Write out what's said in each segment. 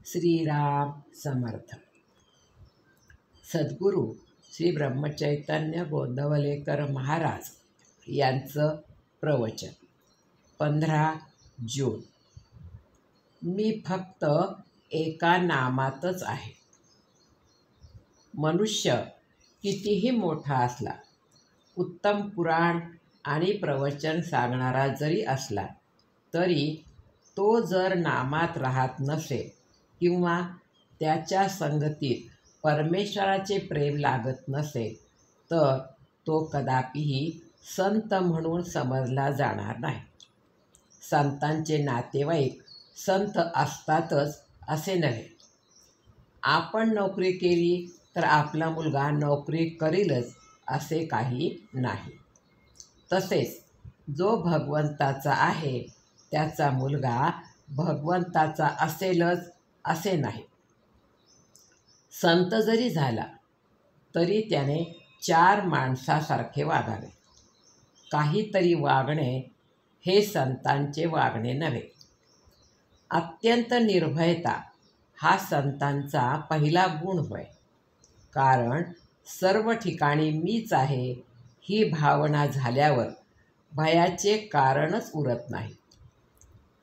श्रीराम समर्थ. सद्गुरू श्री ब्रह्मचैतन्य गोंदवलेकर महाराज यांचं प्रवचन 15 जून. मी फक्त एका नामातच आहे. मनुष्य कितीही मोठा असला, उत्तम पुराण आणि प्रवचन सांगणारा जरी असला तरी तो जर नामात राहत नसेल किंवा त्याच्या संगतीत परमेश्वराचे प्रेम लागत नसेल तर तो कदापिही संत म्हणून समजला जाणार नाही. संतांचे नातेवाईक संत असतातच असे नव्हे. आपण नोकरी केली तर आपला मुलगा नोकरी करीलच असे काही नाही. तसेच जो भगवंताचा आहे त्याचा मुलगा भगवंताचा असेलच असे नाही. संत जरी झाला तरी त्याने 4 माणसासारखे वागावे. काहीतरी वागणे हे संतांचे वागणे नव्हे. अत्यंत निर्भयता हा संतांचा पहिला गुण होय. कारण सर्व ठिकाणी मीच आहे ही भावना झाल्यावर भयाचे कारणच उरत नाही.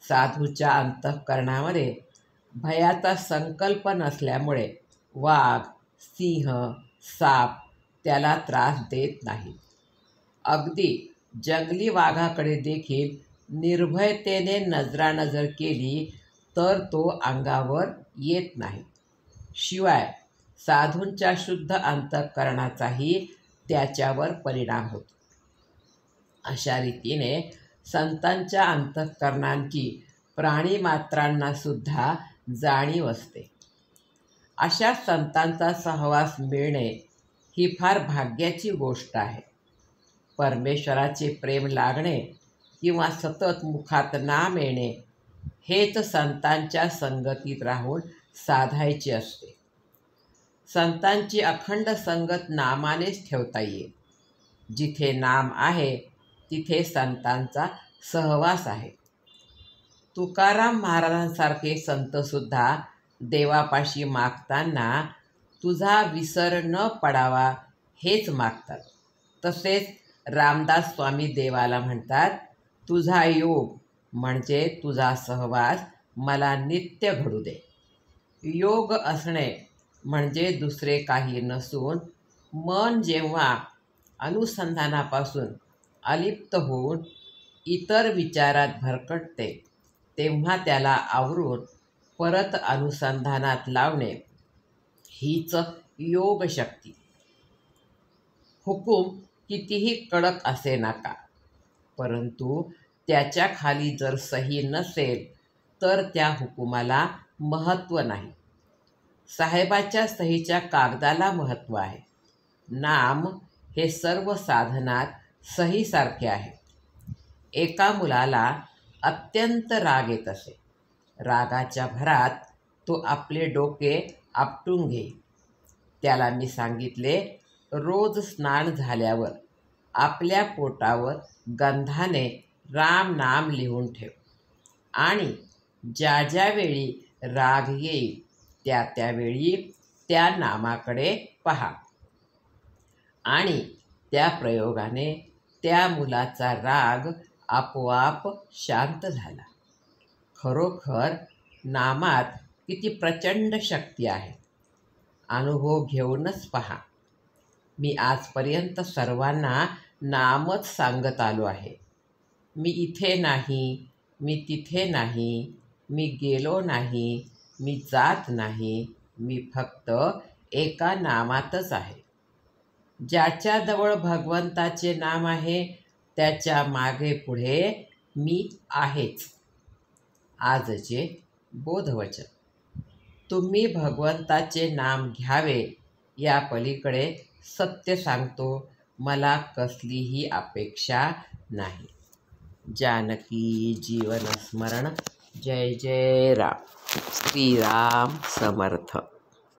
साधूच्या अंतःकरणामध्ये भयाचा संकल्प नसल्यामुळे वाघ, सिंह, साप त्याला त्रास देत नाही. अगदी जंगली वाघाकडे देखील निर्भयतेने नजरानजर केली तर तो अंगावर येत नाही. शिवाय साधूंच्या शुद्ध अंतःकरणाचाही त्याच्यावर परिणाम होतो. अशा रीतीने संतांच्या अंतःकरणांची प्राणीमात्रांना सुद्धा जाणीव असते. अशा संतांचा सहवास मिळणे ही फार भाग्याची गोष्ट आहे. परमेश्वराचे प्रेम लागणे किंवा सतत मुखात नाम येणे हेच संतांच्या संगतीत राहून साधायचे असते. संतांची अखंड संगत नामानेच ठेवता येईल. जिथे नाम आहे तिथे संतांचा सहवास आहे. तुकाराम महाराजांसारखे संतसुद्धा देवापाशी मागताना तुझा विसर न पडावा हेच मागतात. तसेच रामदास स्वामी देवाला म्हणतात, तुझा योग म्हणजे तुझा सहवास मला नित्य घडू दे. योग असणे म्हणजे दुसरे काही नसून मन जेव्हा अनुसंधानापासून अलिप्त होऊन इतर विचारात भरकटते तेव्हा त्याला आवरून परत अनुसंधानात लावणे हीच योगशक्ती. हुकूम कितीही कडक असे नका, परंतु त्याच्या खाली जर सही नसेल तर त्या हुकुमाला महत्त्व नाही. साहेबाच्या सहीच्या कागदाला महत्त्व आहे. नाम हे सर्व साधनात सहीसारखे आहे. एका मुलाला अत्यंत राग येत असे. रागाच्या भरात तो आपले डोके आपटून घेई. त्याला मी सांगितले, रोज स्नान झाल्यावर आपल्या पोटावर गंधाने राम नाम लिहून ठेव आणि ज्या ज्या वेळी राग येईल त्या त्यावेळी त्या नामाकडे पहा. आणि त्या प्रयोगाने त्या मुलाचा राग आपोआप शांत झाला. खरोखर नामात किती प्रचंड शक्ती आहे. अनुभव घेऊनच पहा. मी आजपर्यंत सर्वांना नामच सांगत आलो आहे. मी इथे नाही, मी तिथे नाही, मी गेलो नाही, मी जात नाही, मी फक्त एका नामातच आहे. ज्याच्याजवळ भगवंताचे नाम आहे त्याच्या मागे पुढे मी आहेच. आजचे बोधवचन. तुम्ही भगवंताचे नाम घ्यावे या पलीकडे सत्य सांगतो मला कसलीही अपेक्षा नाही. जानकी जीवन स्मरण. जय जय राम. श्रीराम समर्थ.